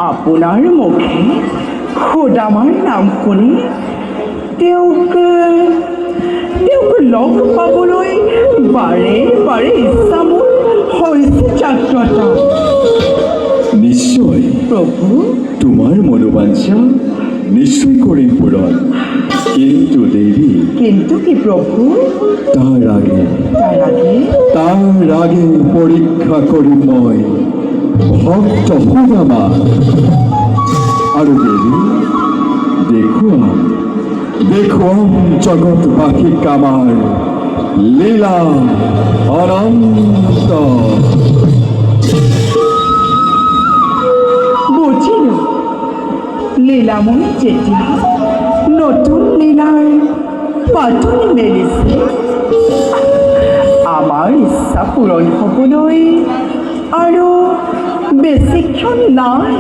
আপোনাৰ মুখে সুদামাৰ নাম শুনি তেওঁক লগ পাবলৈ বাৰে বাৰে ইচ্ছা মোৰ হৈছে জাগ্ৰত। নিশ্চয় প্ৰভু, তোমাৰ মনোবাঞ্ছা নিশ্চয় কৰিম পূৰণ। কিন্তু দেৱী, কিন্তু কি প্ৰভু? তাৰ আগে পৰীক্ষা কৰিম মই ভক্ত সুদামা। আৰু দেৱী, দেখুৱাম জগতবাসীক আমাৰ লীলা অনন্ত। বুজিলোঁ, লীলাময়ী যেতিয়া নতুন লীলাৰ পাতনি মেলিছে, আমাৰ ইচ্ছা পূৰণ হ'বলৈ আৰু বেছিক্ষণ নাই।